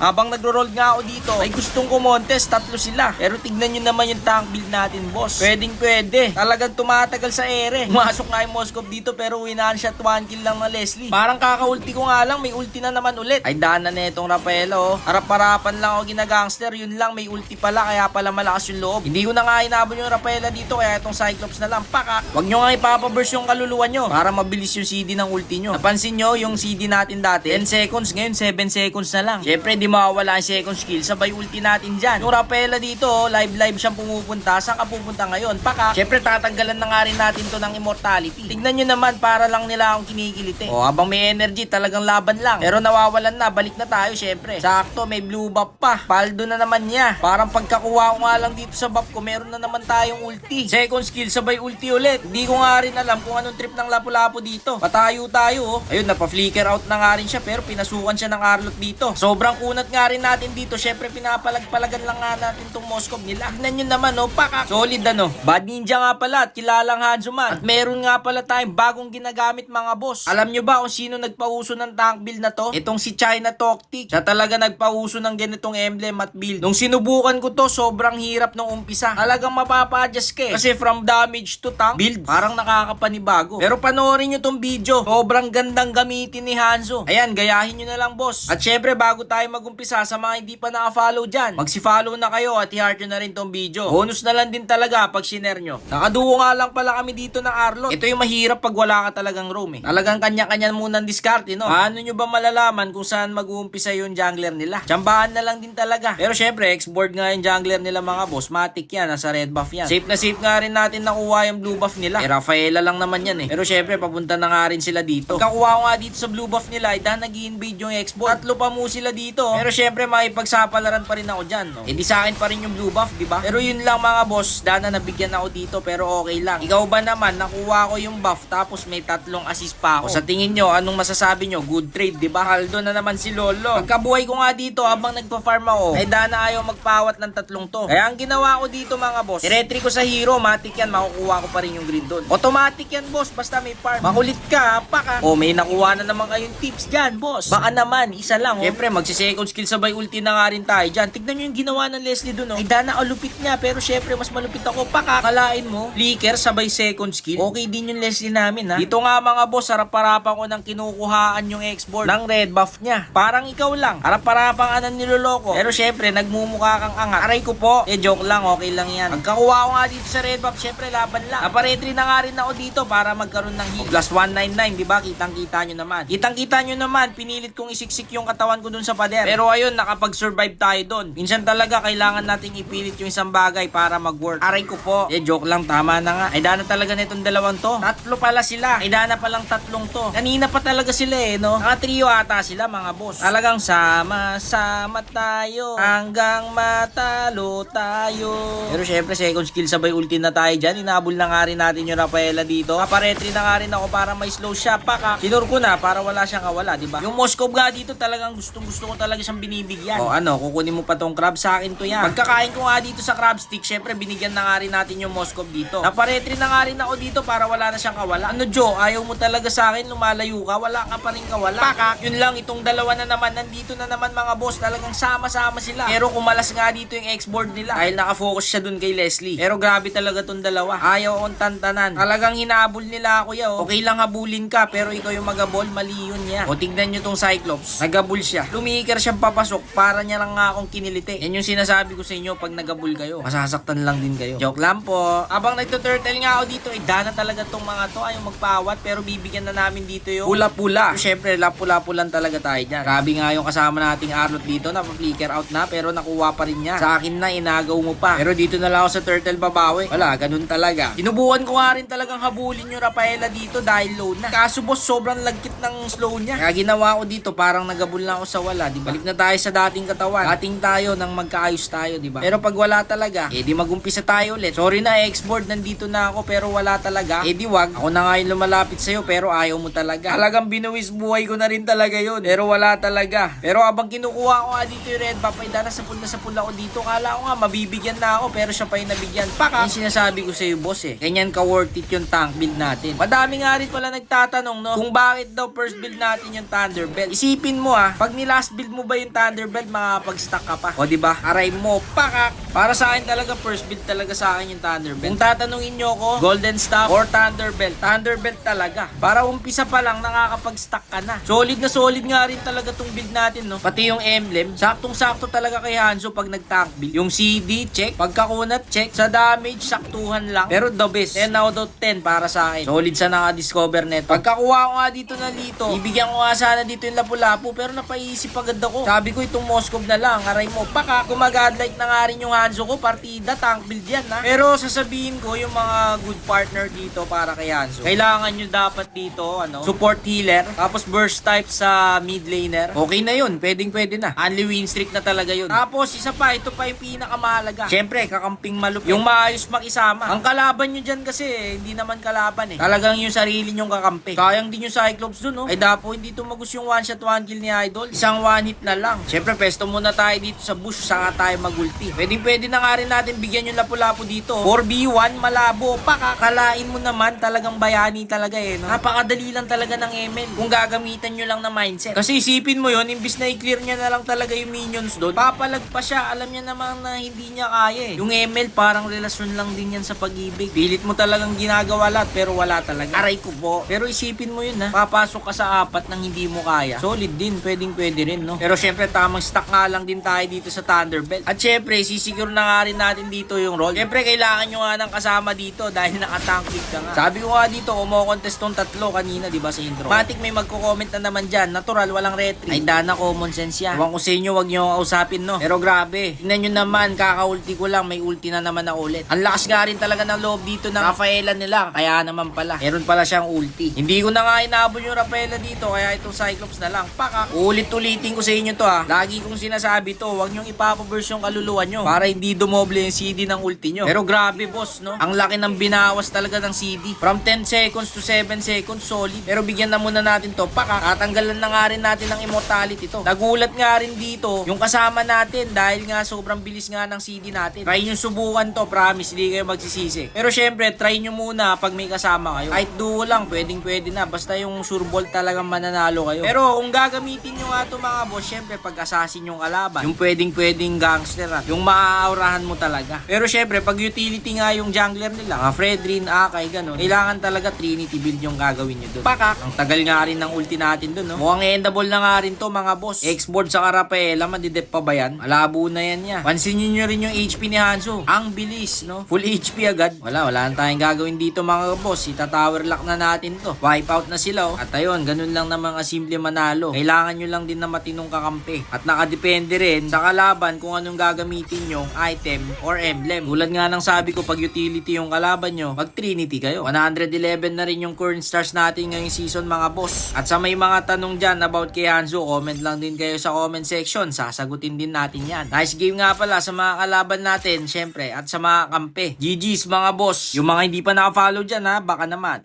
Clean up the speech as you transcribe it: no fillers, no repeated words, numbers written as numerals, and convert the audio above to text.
Habang nagro-roll nga ako dito, ay gustong kumontes, tatlo sila. Pero tignan nyo naman yung tank build natin, boss. Pwedeng-pwede. Talagang tumatagal sa ere. Pumasok nga yung Moskov dito pero winaan shot 1 kill lang na Leslie. Parang kaka-ulti ko nga lang, may ulti na naman ulit. Ay dana na itong Rafaela oh. Harap-harapan lang ako ginagangster, yun lang may ulti pala kaya pala malakas yung loob. Hindi ko na nga inabot yung Rafaela dito kaya itong Cyclops na lang paka. Huwag nyo nga ipapaburst yung kaluluwa nyo para mabilis yung CD ng ulti nyo. Napansin nyo yung CD natin dati 10 seconds, ngayon 7 seconds na lang. Syempre di mawawala ang second skill, sabay ulti natin dyan. Yung Rafaela dito oh, live siyang pumupunta. Saan ka pupunta ngayon? Paka, syempre tatanggalan na nga rin natin to ng immortality. Tignan nyo naman para lang nila akong kinikiliti. O habang may energy talagang laban lang. Pero nawawalan na, balik na tayo syempre. Sakto may blue buff pa. Paldo na naman niya. Parang pagkakuha ko nga lang dito sa buff ko, meron na naman tayong ulti. Second skill sabay ulti ulit. Hindi ko nga rin alam kung anong trip ng lapu-lapu dito. Patayo tayo oh. Ayun napa-flicker out na nga rin siya pero pinasukan siya ng Arlot dito. Sobrang kunat nga rin natin dito. Syempre pinapalag-palagan lang nga natin tong Moskov nila. Tignan nyo naman oh, paka. Solid ano. Bad Ninja nga pala at kilalang Hanzoman. At meron nga pala tayong bagong ginagamit mga boss. Alam nyo ba kung sino nagpauso ng tank build na to? Itong si China Toctic. Siya talaga nagpauso ng ganitong emblem at build. Nung sinubukan ko to, sobrang hirap nung umpisa. Talagang mapapa-adjust ka eh. Kasi from damage to tank build, parang nakakapanibago. Pero panoorin nyo tong video. Sobrang gandang gamitin ni Hanzo. Ayan, gayahin nyo na lang boss. At syempre, bago tayo magumpisa sa mga hindi pa naka-follow dyan, magsi-follow na kayo at i-heart nyo na rin tong video. Bonus na lang din talaga pag shiner nyo. Nakaduo nga lang pala kami dito ng Arlot. Ito yung mahirap pag wala ka talagang roam eh. Talagang kanya-kanya munang diskarte no. Paano nyo ba malalaman kung saan mag-uumpisa yung jungler nila? Tsambahan na lang din talaga. Pero syempre, X-board nga yung jungler nila mga boss. Matic yan, nasa red buff yan. Safe na safe nga rin natin nakuha yung blue buff nila. Rafaela lang naman yan eh. Pero syempre, papunta na nga rin sila dito. Pagkakuha ko nga dito sa blue buff nila, ay dahil nag-i-invade yung X-board. Tatlo pa mo sila dito. Pero syempre, makipagsapalaran pa rin ako dyan. No? Eh di sa akin pa rin yung blue buff, di ba? Pero yun lang mga boss, dana nabigyan ako dito pero okay lang. Ikaw ba naman, nakuha ko yung buff tapos may 3 assist pa ako. O, sa tingin nyo, anong masasabi nyo? Good trade, di ba? Haldo na naman si Lolo. Pagkabuhay ko nga dito habang nagpa-farm ako, ay dana ayaw magpawat ng 3 to. Kaya ang ginawa ko dito mga boss, i-retry ko sa hero, matik yan, makukuha ko pa rin yung green doon. Automatic yan boss, basta may farm. Makulit ka, paka. O may nakuha na naman kayong tips dyan boss. Baka naman, isa lang oh. Siyempre, magsi-second skill sabay ulti na nga rin tayo dyan. Tignan nyo yung ginawa ng Leslie doon oh. Ay dana alupit niya, pero syempre mas malupit ako. Pakakalain mo, flicker sabay second skill. Okay din yung Leslie namin ha. Dito nga mga boss, harap-harapan ko ng kinukuhaan yung X-board ng red buff niya. Parang ikaw lang. Harap-harapan ka ng niloloko. Pero syempre, nagmumukha kang angat. Aray ko po. Joke lang, okay lang yan. Pagkakuha ko nga dito sa red buff, syempre laban lang. Naparetry na nga rin ako dito para magkaroon ng heal. Plus 199, di ba? Kitang-kita nyo naman. Kitang-kita nyo naman, pinilit kong isiksik yung katawan ko dun sa pader. Pero ayun, nakapag-survive tayo dun. Minsan talaga, kailangan nating ipilit yung isang bagay para mag-work. Aray ko po. Joke lang, tama na nga. Ay dana talaga nitong dalawang to. 3 pala sila. Ay dana palang 3 to. Kanina pa talaga sila eh, no? Naka-trio ata sila mga boss. Talagang sama-sama tayo hanggang matalo tayo. Pero syempre, second skill sabay ulti na tayo dyan. Inabol na nga rin natin yung Rafaela dito. Kaparetry na nga rin ako para may slow siya. Paka, sinur ko na para wala siyang kawala, diba? Yung Moskov nga dito talagang gustong-gusto ko talaga siyang binibigyan. O ano, kukunin mo pa tong crab sa akin to yan. Pagkakain ko nga dito sa crab stick, syempre binigyan na nga rin natin yung Moskov dito. Naparetry na nga rin ako dito para wala na siyang kawala. Ano Joe, ayaw mo talaga sa akin, lumalayo ka, wala ka pa rin kawala. Paka, yun lang, itong dalawa na naman, nandito na naman mga boss, talagang sama-sama sila. Pero kumalas nga dito yung X-board nila dahil nakafocus siya dun kay Leslie. Pero grabe talaga tong dalawa. Ayaw akong tantanan. Talagang hinabol nila ako ya. Okay lang habulin ka, pero ikaw yung magabol, mali yun niya. O tignan nyo tong Cyclops. Nagabul siya. Lumiker siyang papasok para niya lang nga akong kiniliti. Yan yung sinasabi ko sa inyo pag nagabul kayo. Masasaktan lang din kayo. Joke lang po. Habang nagtuturtle nga ako dito, dana talaga tong mga to. Ayaw magpawat, pero bibigyan na namin dito yung pula-pula. Siyempre, lapula-pulan talaga tayo dyan. Grabe nga yung kasama nating Arlot dito. Napa-flicker out na, pero nakuha pa rin niya. Sa akin na, inagaw mo pa. Pero dito na lang ako sa turtle babawi. Wala, ganun talaga. Sinubukan ko nga rin talagang habulin yung Rafaela dito dahil low na. Kaso boss, sobrang lagkit ng slow niya. Kaya ginawa ko dito, parang nagabul na ako sa wala. Di balik na tayo sa dating katawan. Dating tayo nang magkaayos tayo, di ba? Pero pag wala talaga, di magumpisa tayo ulit. Sorry na, X-board, nandito na ako, pero wala talaga. Di wag. Ako na nga yung lumalapit sa'yo, pero ayaw mo talaga. Talagang binuwis buhay ko na rin talaga yun. Pero wala talaga. Pero habang kinukuha ko nga dito yung red buff, ay dana sa pula ako dito. Kala ko nga, mabibigyan na ako, pero siya pa yung nabigyan. Paka, yung sinasabi ko sa'yo, boss eh. Ganyan ka worth it yung tank build natin. Madami nga rin pala nagtatanong, no? Kung bakit daw first build natin yung Thunderbelt. Isipin mo pag nilast build mo ba ba yung Thunderbelt, makakapag-stack ka pa. O diba? Aray mo, pakak! Para sa akin talaga, first build talaga sa akin yung Thunderbelt. Kung tatanungin nyo ko, Golden Staff or Thunderbelt, Thunderbelt talaga. Para umpisa pa lang, nakakapag-stack ka na. Solid nga rin talaga tong build natin, no? Pati yung emblem, saktong-sakto talaga kay Hanzo pag nag-tank build. Yung CD, check. Pagkakunat, check. Sa damage, saktuhan lang. Pero the best, 10 out of 10 para sa akin. Solid sa naka-discover neto. Pagkakuha ko nga dito na Lito, ibigyan ko nga sana dito yung Lapu-Lapu, pero napaisip agad ako. Sabi ko, itong Moskov na lang. Aray mo, pakak. Gumag-godlike na nga rin yung Hanzo ko. Partida, tank build yan, ha? Pero sasabihin ko, yung mga good partner dito para kay Hanzo, kailangan nyo dapat dito, support healer, tapos burst type sa mid laner. Okay na yun, pwede na. Only win streak na talaga yun. Tapos, isa pa, ito pa yung pinakamahalaga. Siyempre, kakamping malupit. Yung maayos makisama. Ang kalaban nyo dyan kasi, hindi naman kalaban eh. Talagang yung sarili nyong kakampi. Kayang din yung Cyclops dun, no? Ay dapo, hindi tumagus yung one shot, one kill ni Idol. Isang one hit na lang. Siyempre, pesto muna tayo dito sa bush, saka tayo magulti. Pwede na nga rin natin bigyan yung Lapu-Lapu dito. 4v1, malabo. Pakakalain mo naman, talagang bayani talaga eh, no? Napakadali lang talaga ng ML. Kung gagamitan nyo lang na mindset. Kasi isipin mo yun, imbis na i-clear niya na lang talaga yung minions doon, papalag pa siya. Alam niya naman na hindi niya kaya eh. Yung ML, parang relasyon lang din yan sa pag-ibig. Pilit mo talagang ginagawa lahat, pero wala talaga. Aray ko po. Pero isipin mo yun ha, papasok ka sa apat nang hindi mo kaya. Solid din, pwede rin, no? Pero syempre, tamang stock nga lang din tayo dito sa Thunderbelt. At syempre, sisiguro na nga rin natin dito yung role. Syempre, kailangan nyo nga ng kasama dito dahil naka-tank click ka nga. Sabi ko nga dito, kumo-contest tong tatlo kanina, di ba, sa intro. Matik may magko-comment na naman dyan. Natural, walang retry. Ay, dana, common sense yan. Huwag ko sa inyo, wag nyo kausapin, no? Pero grabe, tingnan nyo naman, kaka-ulti ko lang, may ulti na naman na ulit. Ang lakas nga rin talaga ng loob dito ng Rafaela nila. Kaya naman pala, meron pala siyang ulti. Hindi ko na nga inabol yung Rafaela dito, kaya itong Cyclops na lang. Pakak. Ulit-ulitin ko sa inyo to ha. Lagi kong sinasabi to, wag nyong ipapaburst yung kaluluwa nyo para hindi dumoble yung CD ng ulti nyo. Pero grabe boss, no? Ang laki ng binawas talaga ng CD. From 10 seconds to 7 seconds, solid. Pero bigyan na muna natin to. Pakak. Tatanggalan na nga rin natin ng immortality to. Nagulat nga rin dito yung kasama natin dahil nga sobrang bilis nga ng CD natin. Try nyo subukan to, promise, hindi kayo magsisisi. Pero syempre, try nyo muna pag may kasama kayo. Kahit duo lang, pwede na. Basta yung sureball talagang mananalo kayo. Pero kung gagamitin nyo nga to mga boss, syempre pag assassin yung kalaban, yung pwedeng gangster ha, yung maaaurahan mo talaga. Pero syempre, pag utility nga yung jungler nila, mga Fredrin, Akai, ganun, kailangan talaga Trinity build yung gagawin nyo dun. Pakak, ang tagal nga rin ng ulti natin dun, no? Mukhang endable na nga rin to mga boss. Export sa Rafaela, madidep pa ba yan? Malabo na yan niya. Pansinin nyo rin yung HP ni Hanzo. Ang bilis, no? Full HP agad. Wala na tayong gagawin dito mga boss. Ita-tower lock na natin to. Wipe out na sila, oh. At ayun, ganun lang na mga simple manalo. Kailangan nyo lang din na matinong kakampi. At nakadepende rin sa kalaban kung anong gagamitin yung item or emblem. Tulad nga ng sabi ko, pag utility yung kalaban nyo, mag Trinity kayo. 111 na rin yung current stars natin ngayong season mga boss. At sa may mga tanong dyan about kay Hanzo, comment lang din kayo sa comment section. Sasagutin din natin yan. Nice game nga pala sa mga kalaban natin, syempre, at sa mga kampe. GG's mga boss. Yung mga hindi pa naka-follow dyan ha, baka naman.